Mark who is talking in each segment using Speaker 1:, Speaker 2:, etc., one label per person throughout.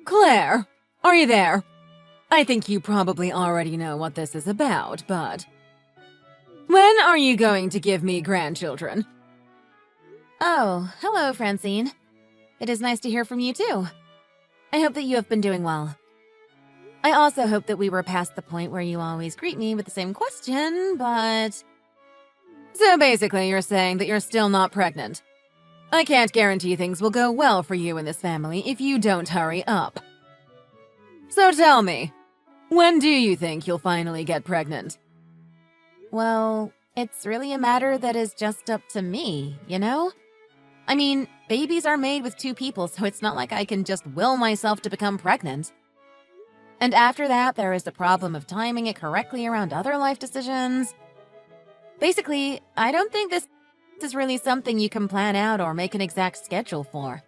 Speaker 1: Claire, are you there? I think you probably already know what this is about, but... When are you going to give me grandchildren?
Speaker 2: Oh, hello, Francine. It is nice to hear from you, too. I hope that you have been doing well. I also hope that we were past the point where you always greet me with the same question, but...
Speaker 1: So basically, you're saying that you're still not pregnant. I can't guarantee things will go well for you in this family if you don't hurry up. So tell me, when do you think you'll finally get pregnant?
Speaker 2: Well, it's really a matter that is just up to me, you know? I mean, babies are made with two people, so it's not like I can just will myself to become pregnant. And after that, there is the problem of timing it correctly around other life decisions. Basically, I don't think this is really something you can plan out or make an exact schedule for.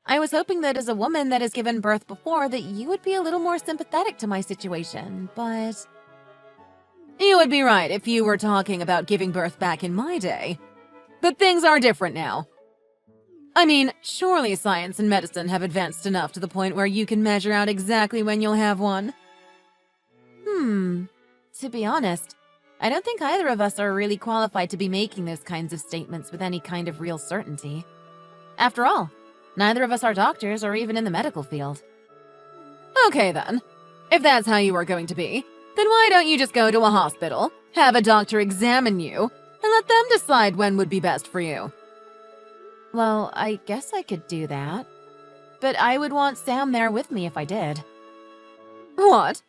Speaker 2: I was hoping that as a woman that has given birth before, that you would be a little more sympathetic to my situation, but...
Speaker 1: You would be right if you were talking about giving birth back in my day. But things are different now. I mean, surely science and medicine have advanced enough to the point where you can measure out exactly when you'll have one.
Speaker 2: To be honest, I don't think either of us are really qualified to be making those kinds of statements with any kind of real certainty. After all, neither of us are doctors or even in the medical field.
Speaker 1: Okay then. If that's how you are going to be, then why don't you just go to a hospital, have a doctor examine you, and let them decide when would be best for you?
Speaker 2: Well, I guess I could do that. But I would want Sam there with me if I did.
Speaker 1: What?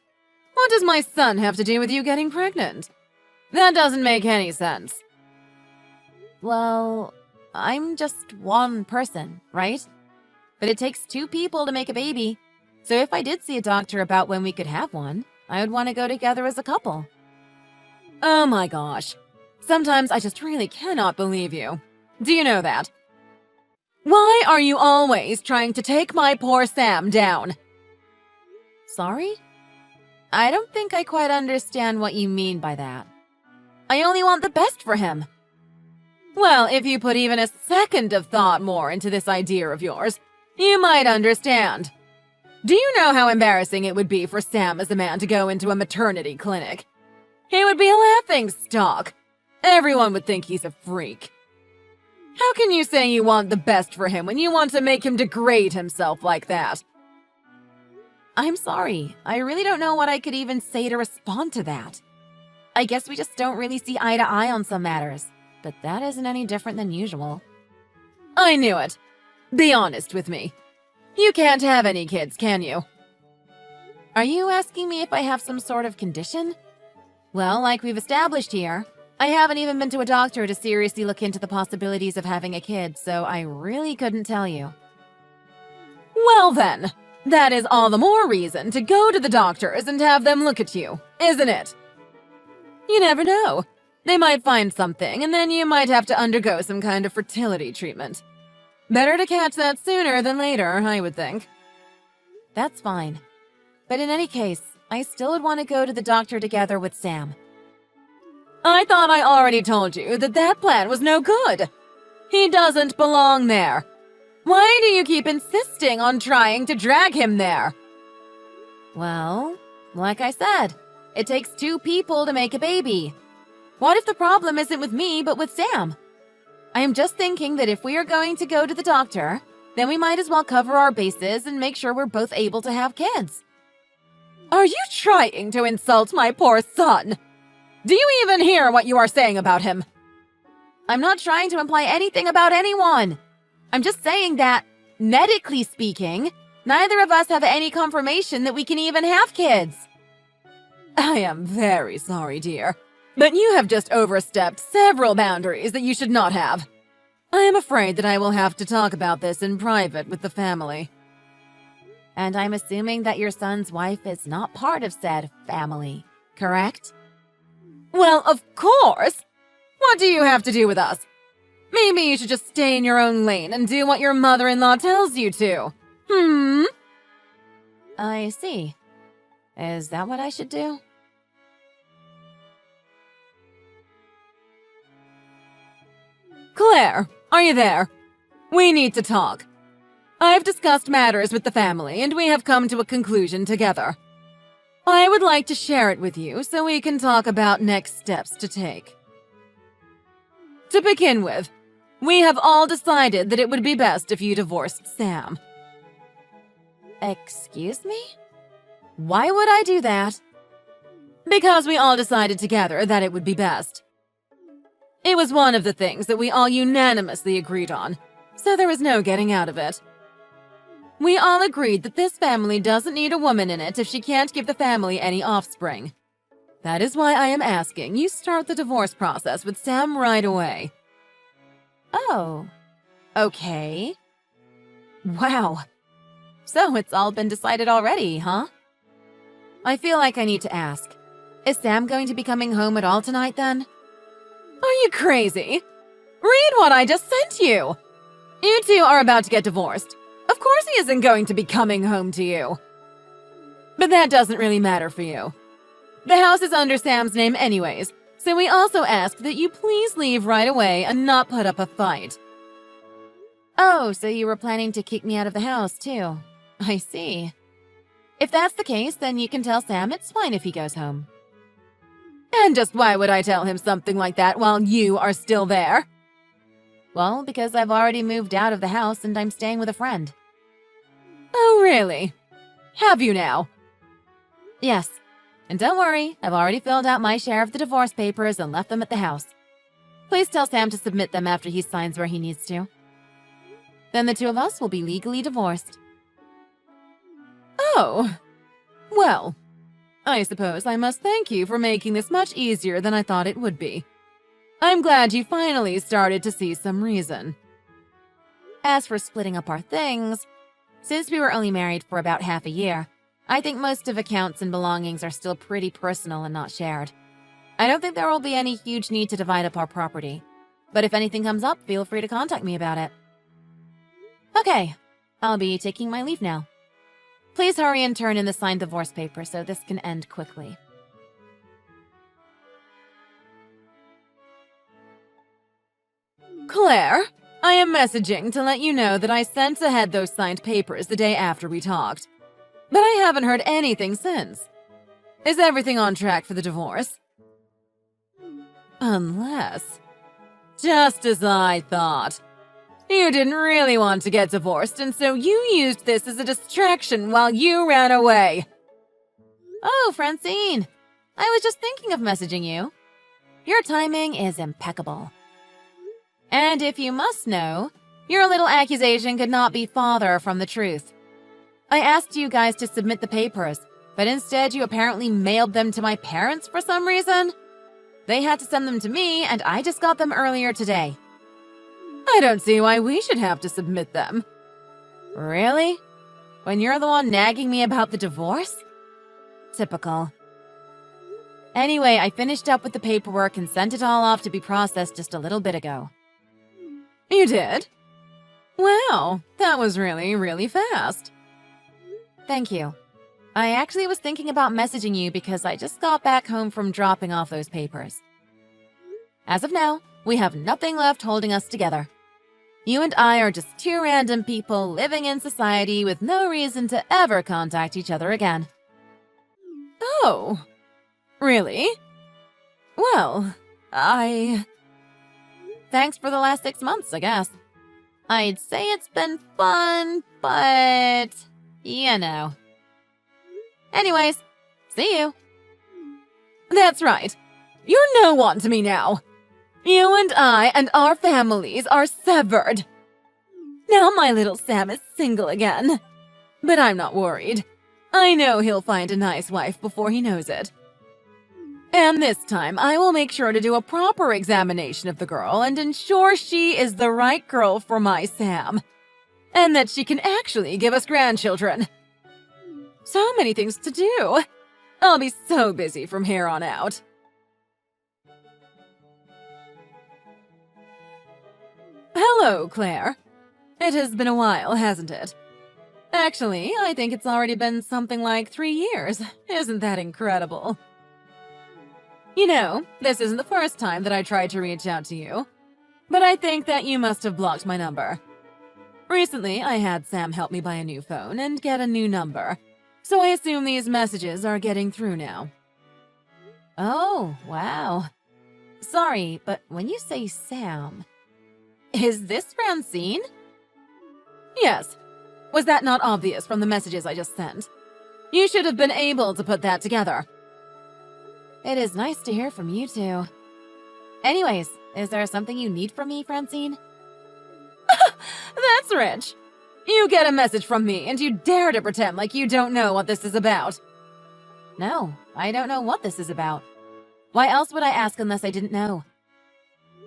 Speaker 1: What does my son have to do with you getting pregnant? That doesn't make any sense.
Speaker 2: Well, I'm just one person, right? But it takes two people to make a baby. So if I did see a doctor about when we could have one, I would want to go together as a couple.
Speaker 1: Oh my gosh. Sometimes I just really cannot believe you. Do you know that? Why are you always trying to take my poor Sam down?
Speaker 2: Sorry? I don't think I quite understand what you mean by that. I only want the best for him.
Speaker 1: Well, if you put even a second of thought more into this idea of yours, you might understand. Do you know how embarrassing it would be for Sam as a man to go into a maternity clinic? He would be a laughingstock. Everyone would think he's a freak. How can you say you want the best for him when you want to make him degrade himself like that?
Speaker 2: I'm sorry. I really don't know what I could even say to respond to that. I guess we just don't really see eye to eye on some matters, but that isn't any different than usual.
Speaker 1: I knew it. Be honest with me. You can't have any kids, can you?
Speaker 2: Are you asking me if I have some sort of condition? Well, like we've established here, I haven't even been to a doctor to seriously look into the possibilities of having a kid, so I really couldn't tell you.
Speaker 1: Well then, that is all the more reason to go to the doctors and have them look at you, isn't it? You never know. They might find something, and then you might have to undergo some kind of fertility treatment. Better to catch that sooner than later, I would think.
Speaker 2: That's fine. But in any case, I still would want to go to the doctor together with Sam.
Speaker 1: I thought I already told you that that plan was no good. He doesn't belong there. Why do you keep insisting on trying to drag him there?
Speaker 2: Well, like I said, it takes two people to make a baby. What if the problem isn't with me, but with Sam? I am just thinking that if we are going to go to the doctor, then we might as well cover our bases and make sure we're both able to have kids.
Speaker 1: Are you trying to insult my poor son? Do you even hear what you are saying about him?
Speaker 2: I'm not trying to imply anything about anyone. I'm just saying that, medically speaking, neither of us have any confirmation that we can even have kids.
Speaker 1: I am very sorry, dear, but you have just overstepped several boundaries that you should not have. I am afraid that I will have to talk about this in private with the family.
Speaker 2: And I'm assuming that your son's wife is not part of said family, correct?
Speaker 1: Well, of course! What do you have to do with us? Maybe you should just stay in your own lane and do what your mother-in-law tells you to.
Speaker 2: I see. Is that what I should do?
Speaker 1: Claire, are you there? We need to talk. I've discussed matters with the family, and we have come to a conclusion together. I would like to share it with you so we can talk about next steps to take. To begin with, we have all decided that it would be best if you divorced Sam.
Speaker 2: Excuse me? Why would I do that?
Speaker 1: Because we all decided together that it would be best. It was one of the things that we all unanimously agreed on, so there was no getting out of it. We all agreed that this family doesn't need a woman in it if she can't give the family any offspring. That is why I am asking you start the divorce process with Sam right away.
Speaker 2: Oh, okay. Wow. So it's all been decided already, huh?
Speaker 1: I feel like I need to ask. Is Sam going to be coming home at all tonight then? Are you crazy? Read what I just sent you! You two are about to get divorced. Of course he isn't going to be coming home to you. But that doesn't really matter for you. The house is under Sam's name anyways, so we also ask that you please leave right away and not put up a fight.
Speaker 2: Oh, so you were planning to kick me out of the house, too. I see. If that's the case, then you can tell Sam it's fine if he goes home.
Speaker 1: And just why would I tell him something like that while you are still there?
Speaker 2: Well, because I've already moved out of the house and I'm staying with a friend.
Speaker 1: Oh, really? Have you now?
Speaker 2: Yes. And don't worry, I've already filled out my share of the divorce papers and left them at the house. Please tell Sam to submit them after he signs where he needs to. Then the two of us will be legally divorced.
Speaker 1: Oh. Well, I suppose I must thank you for making this much easier than I thought it would be. I'm glad you finally started to see some reason.
Speaker 2: As for splitting up our things, since we were only married for about half a year, I think most of accounts and belongings are still pretty personal and not shared. I don't think there will be any huge need to divide up our property, but if anything comes up, feel free to contact me about it. Okay, I'll be taking my leave now. Please hurry and turn in the signed divorce paper so this can end quickly.
Speaker 1: Claire, I am messaging to let you know that I sent ahead those signed papers the day after we talked. But I haven't heard anything since. Is everything on track for the divorce? Unless... Just as I thought. You didn't really want to get divorced, and so you used this as a distraction while you ran away.
Speaker 2: Oh, Francine! I was just thinking of messaging you. Your timing is impeccable. And if you must know, your little accusation could not be farther from the truth. I asked you guys to submit the papers, but instead you apparently mailed them to my parents for some reason. They had to send them to me, and I just got them earlier today.
Speaker 1: I don't see why we should have to submit them.
Speaker 2: Really? When you're the one nagging me about the divorce? Typical. Anyway, I finished up with the paperwork and sent it all off to be processed just a little bit ago.
Speaker 1: You did? Wow, that was really fast.
Speaker 2: Thank you. I actually was thinking about messaging you because I just got back home from dropping off those papers. As of now, we have nothing left holding us together. You and I are just two random people living in society with no reason to ever contact each other again.
Speaker 1: Oh, really? Well,
Speaker 2: Thanks for the last 6 months, I guess. I'd say it's been fun, but... you know. Anyways, see you.
Speaker 1: That's right. You're no one to me now. You and I and our families are severed. Now my little Sam is single again. But I'm not worried. I know he'll find a nice wife before he knows it. And this time, I will make sure to do a proper examination of the girl and ensure she is the right girl for my Sam. And that she can actually give us grandchildren. So many things to do. I'll be so busy from here on out. Hello, Claire. It has been a while, hasn't it? Actually, I think it's already been something like 3 years. Isn't that incredible? You know, this isn't the first time that I tried to reach out to you, but I think that you must have blocked my number. Recently, I had Sam help me buy a new phone and get a new number, so I assume these messages are getting through now.
Speaker 2: Oh, wow. Sorry, but when you say Sam, is this Francine?
Speaker 1: Yes. Was that not obvious from the messages I just sent? You should have been able to put that together.
Speaker 2: It is nice to hear from you two. Anyways, is there something you need from me, Francine?
Speaker 1: That's rich. You get a message from me and you dare to pretend like you don't know what this is about.
Speaker 2: No, I don't know what this is about. Why else would I ask unless I didn't know?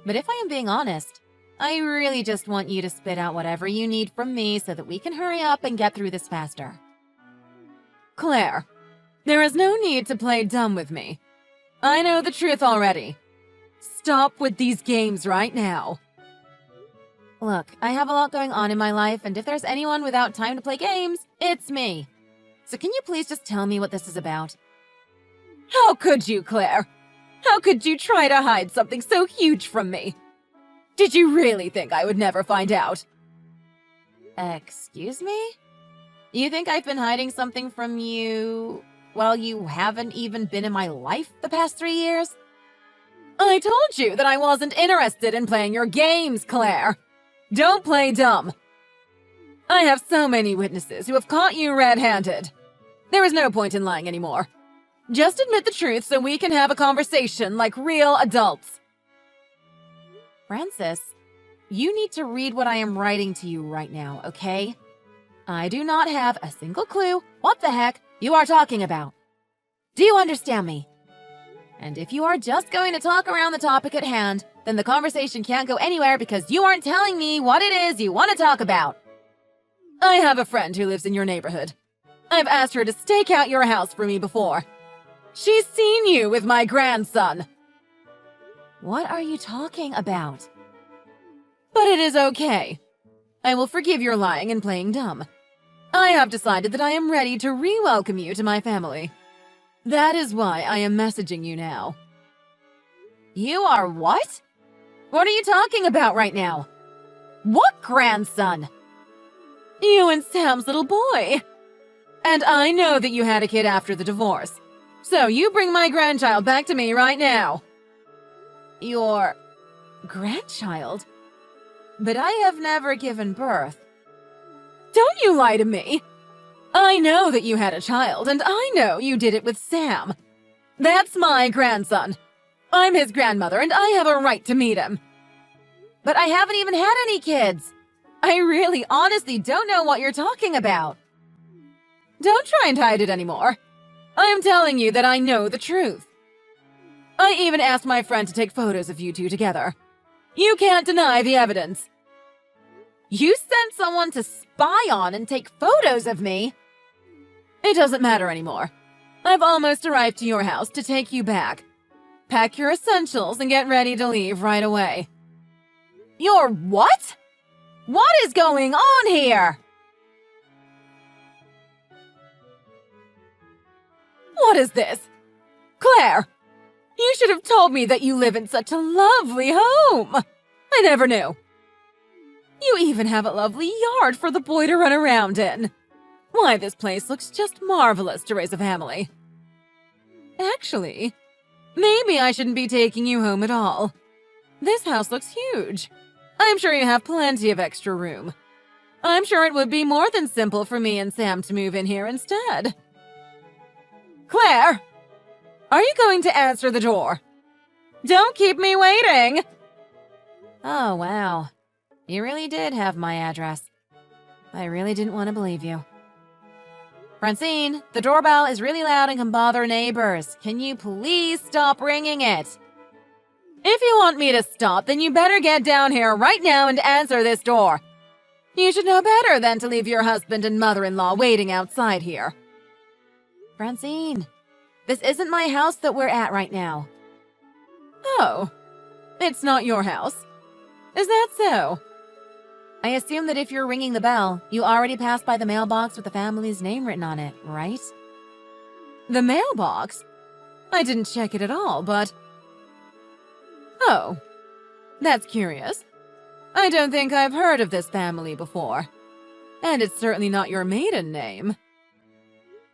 Speaker 2: But if I am being honest, I really just want you to spit out whatever you need from me so that we can hurry up and get through this faster.
Speaker 1: Claire, there is no need to play dumb with me. I know the truth already. Stop with these games right now.
Speaker 2: Look, I have a lot going on in my life, and if there's anyone without time to play games, it's me. So can you please just tell me what this is about?
Speaker 1: How could you, Claire? How could you try to hide something so huge from me? Did you really think I would never find out?
Speaker 2: Excuse me? You think I've been hiding something from you while you haven't even been in my life the past 3 years?
Speaker 1: I told you that I wasn't interested in playing your games, Claire. Don't play dumb. I have so many witnesses who have caught you red-handed. There is no point in lying anymore. Just admit the truth so we can have a conversation like real adults.
Speaker 2: Francis, you need to read what I am writing to you right now, okay? I do not have a single clue what the heck you are talking about. Do you understand me? And if you are just going to talk around the topic at hand, then the conversation can't go anywhere because you aren't telling me what it is you want to talk about.
Speaker 1: I have a friend who lives in your neighborhood. I've asked her to stake out your house for me before. She's seen you with my grandson.
Speaker 2: What are you talking about?
Speaker 1: But it is okay. I will forgive your lying and playing dumb. I have decided that I am ready to re-welcome you to my family. That is why I am messaging you now.
Speaker 2: You are what? What are you talking about right now? What grandson?
Speaker 1: You and Sam's little boy. And I know that you had a kid after the divorce. So you bring my grandchild back to me right now.
Speaker 2: Your grandchild? But I have never given birth.
Speaker 1: Don't you lie to me. I know that you had a child, and I know you did it with Sam. That's my grandson. I'm his grandmother, and I have a right to meet him.
Speaker 2: But I haven't even had any kids. I really honestly don't know what you're talking about.
Speaker 1: Don't try and hide it anymore. I am telling you that I know the truth. I even asked my friend to take photos of you two together. You can't deny the evidence.
Speaker 2: You sent someone to spy on and take photos of me?
Speaker 1: It doesn't matter anymore. I've almost arrived to your house to take you back. Pack your essentials and get ready to leave right away.
Speaker 2: Your what? What is going on here?
Speaker 1: What is this? Claire, you should have told me that you live in such a lovely home. I never knew. You even have a lovely yard for the boy to run around in. Why, this place looks just marvelous to raise a family. Actually, maybe I shouldn't be taking you home at all. This house looks huge. I'm sure you have plenty of extra room. I'm sure it would be more than simple for me and Sam to move in here instead. Claire, are you going to answer the door? Don't keep me waiting!
Speaker 2: Oh, wow. You really did have my address. I really didn't want to believe you. Francine, the doorbell is really loud and can bother neighbors. Can you please stop ringing it?
Speaker 1: If you want me to stop, then you better get down here right now and answer this door. You should know better than to leave your husband and mother-in-law waiting outside here.
Speaker 2: Francine, this isn't my house that we're at right now.
Speaker 1: Oh, it's not your house. Is that so?
Speaker 2: I assume that if you're ringing the bell, you already passed by the mailbox with the family's name written on it, right?
Speaker 1: The mailbox? I didn't check it at all, but... Oh, that's curious. I don't think I've heard of this family before. And it's certainly not your maiden name.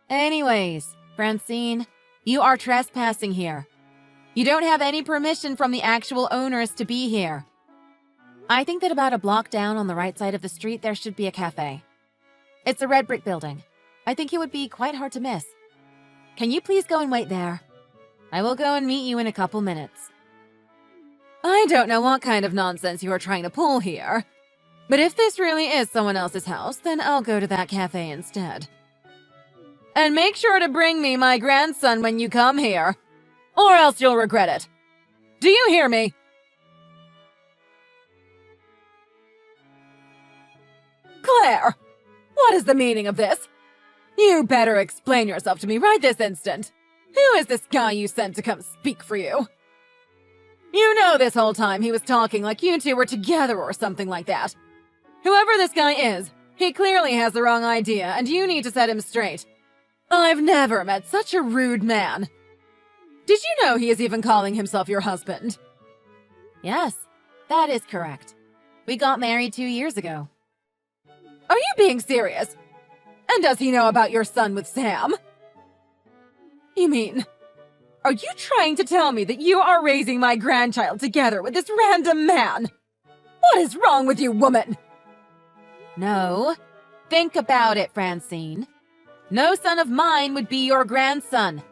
Speaker 2: Anyways, Francine, you are trespassing here. You don't have any permission from the actual owners to be here. I think that about a block down on the right side of the street there should be a cafe. It's a red brick building. I think it would be quite hard to miss. Can you please go and wait there? I will go and meet you in a couple minutes.
Speaker 1: I don't know what kind of nonsense you are trying to pull here. But if this really is someone else's house, then I'll go to that cafe instead. And make sure to bring me my grandson when you come here, or else you'll regret it. Do you hear me? Claire, what is the meaning of this? You better explain yourself to me right this instant. Who is this guy you sent to come speak for you? You know this whole time he was talking like you two were together or something like that. Whoever this guy is, he clearly has the wrong idea, and you need to set him straight. I've never met such a rude man. Did you know he is even calling himself your husband?
Speaker 2: Yes, that is correct. We got married 2 years ago.
Speaker 1: Are you being serious? And does he know about your son with Sam? You mean, are you trying to tell me that you are raising my grandchild together with this random man? What is wrong with you, woman?
Speaker 2: No. Think about it, Francine. No son of mine would be your grandson.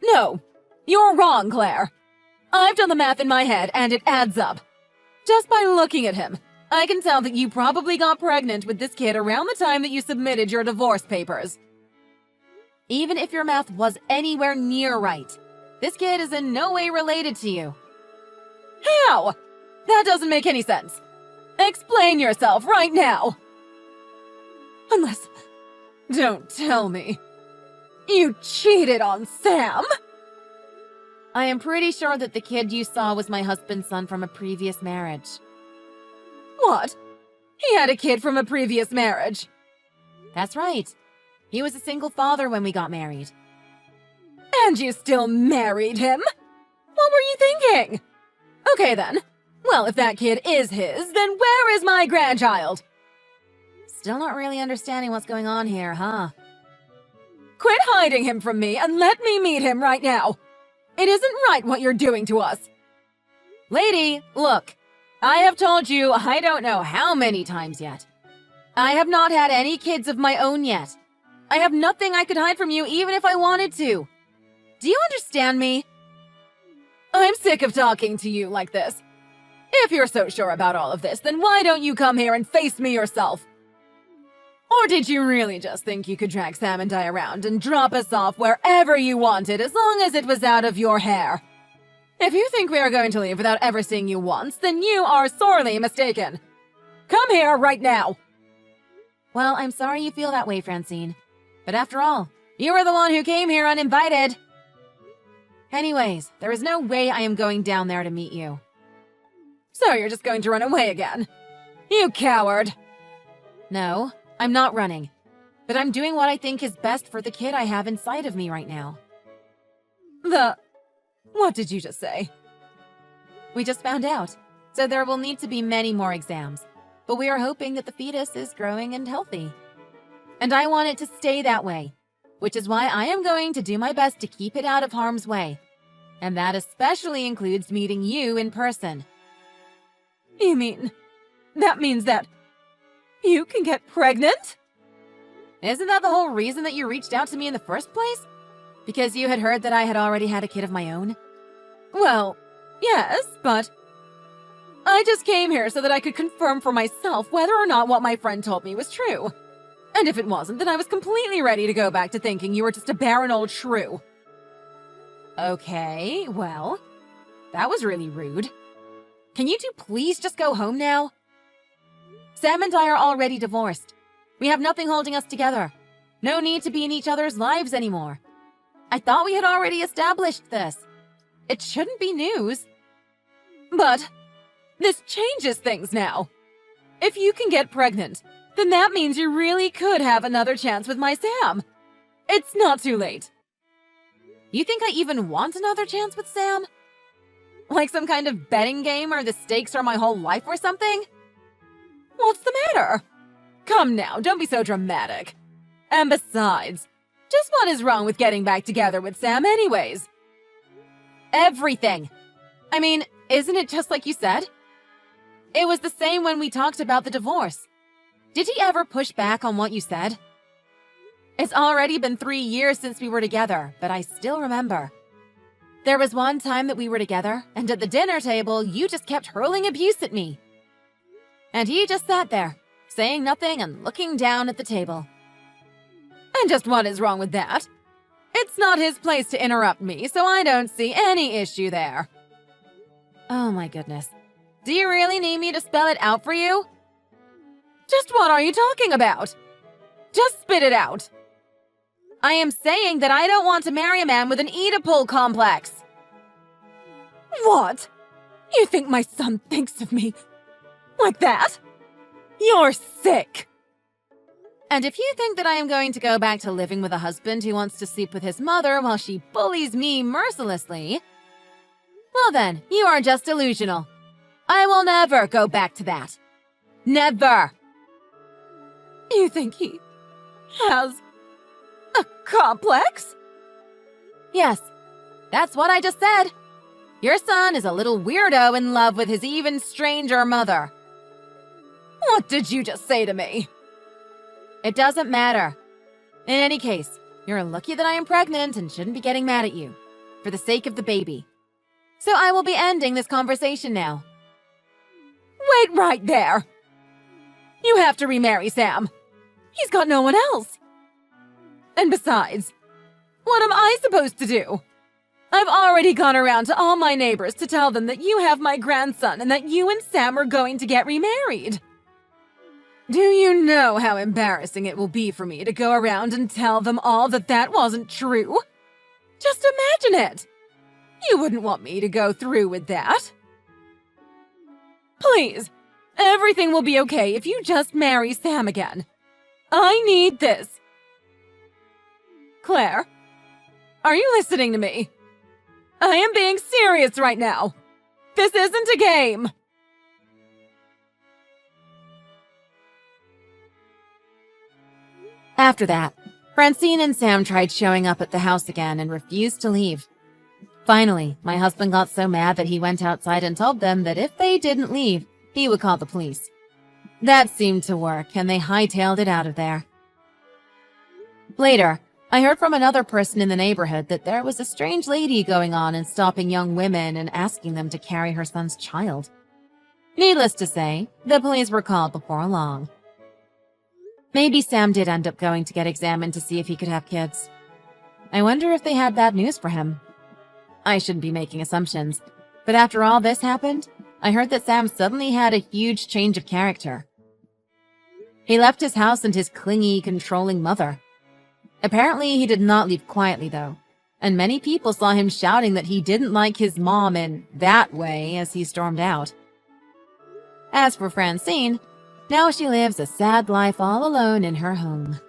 Speaker 1: No, you're wrong, Claire. I've done the math in my head, and it adds up. Just by looking at him, I can tell that you probably got pregnant with this kid around the time that you submitted your divorce papers.
Speaker 2: Even if your math was anywhere near right, this kid is in no way related to you.
Speaker 1: How? That doesn't make any sense. Explain yourself right now. Unless... Don't tell me. You cheated on Sam?
Speaker 2: I am pretty sure that the kid you saw was my husband's son from a previous marriage.
Speaker 1: What? He had a kid from a previous marriage?
Speaker 2: That's right. He was a single father when we got married.
Speaker 1: And you still married him? What were you thinking? Okay then. Well, if that kid is his, then where is my grandchild?
Speaker 2: Still not really understanding what's going on here, huh?
Speaker 1: Quit hiding him from me and let me meet him right now. It isn't right what you're doing to us. Lady, look. I have told you I don't know how many times yet. I have not had any kids of my own yet. I have nothing I could hide from you even if I wanted to. Do you understand me? I'm sick of talking to you like this. If you're so sure about all of this, then why don't you come here and face me yourself? Or did you really just think you could drag Sam and I around and drop us off wherever you wanted as long as it was out of your hair? If you think we are going to leave without ever seeing you once, then you are sorely mistaken. Come here right now.
Speaker 2: Well, I'm sorry you feel that way, Francine. But after all, you were the one who came here uninvited. Anyways, there is no way I am going down there to meet you.
Speaker 1: So you're just going to run away again? You coward!
Speaker 2: No, I'm not running. But I'm doing what I think is best for the kid I have inside of me right now.
Speaker 1: What did you just say?
Speaker 2: We just found out, so there will need to be many more exams. But we are hoping that the fetus is growing and healthy. And I want it to stay that way, which is why I am going to do my best to keep it out of harm's way. And that especially includes meeting you in person.
Speaker 1: You mean, that means that you can get pregnant?
Speaker 2: Isn't that the whole reason that you reached out to me in the first place? Because you had heard that I had already had a kid of my own?
Speaker 1: Well, yes, but I just came here so that I could confirm for myself whether or not what my friend told me was true. And if it wasn't, then I was completely ready to go back to thinking you were just a barren old shrew.
Speaker 2: Okay, well, that was really rude. Can you two please just go home now? Sam and I are already divorced. We have nothing holding us together. No need to be in each other's lives anymore. I thought we had already established this. It shouldn't be news.
Speaker 1: But this changes things now. If you can get pregnant, then that means you really could have another chance with my Sam. It's not too late.
Speaker 2: You think I even want another chance with Sam?
Speaker 1: Like some kind of betting game where the stakes are my whole life or something? What's the matter? Come now, don't be so dramatic. And besides, just what is wrong with getting back together with Sam anyways? Everything. I mean, isn't it just like you said? It was the same when we talked about the divorce. Did he ever push back on what you said? It's already been 3 years since we were together, but I still remember. There was one time that we were together, and at the dinner table, you just kept hurling abuse at me. And he just sat there, saying nothing and looking down at the table. And just what is wrong with that? It's not his place to interrupt me, so I don't see any issue there. Oh my goodness. Do you really need me to spell it out for you? Just what are you talking about? Just spit it out. I am saying that I don't want to marry a man with an Oedipal complex. What? You think my son thinks of me like that? You're sick. And if you think that I am going to go back to living with a husband who wants to sleep with his mother while she bullies me mercilessly, well then, you are just delusional. I will never go back to that. Never. You think he has a complex? Yes, that's what I just said. Your son is a little weirdo in love with his even stranger mother. What did you just say to me? It doesn't matter. In any case, you're lucky that I am pregnant and shouldn't be getting mad at you, for the sake of the baby. So I will be ending this conversation now. Wait right there! You have to remarry Sam. He's got no one else. And besides, what am I supposed to do? I've already gone around to all my neighbors to tell them that you have my grandson and that you and Sam are going to get remarried. Do you know how embarrassing it will be for me to go around and tell them all that that wasn't true? Just imagine it! You wouldn't want me to go through with that. Please, everything will be okay if you just marry Sam again. I need this. Claire, are you listening to me? I am being serious right now. This isn't a game. After that, Francine and Sam tried showing up at the house again and refused to leave. Finally, my husband got so mad that he went outside and told them that if they didn't leave, he would call the police. That seemed to work, and they hightailed it out of there. Later, I heard from another person in the neighborhood that there was a strange lady going on and stopping young women and asking them to carry her son's child. Needless to say, the police were called before long. Maybe Sam did end up going to get examined to see if he could have kids. I wonder if they had bad news for him. I shouldn't be making assumptions, but after all this happened, I heard that Sam suddenly had a huge change of character. He left his house and his clingy, controlling mother. Apparently, he did not leave quietly, though, and many people saw him shouting that he didn't like his mom in that way as he stormed out. As for Francine, now she lives a sad life all alone in her home.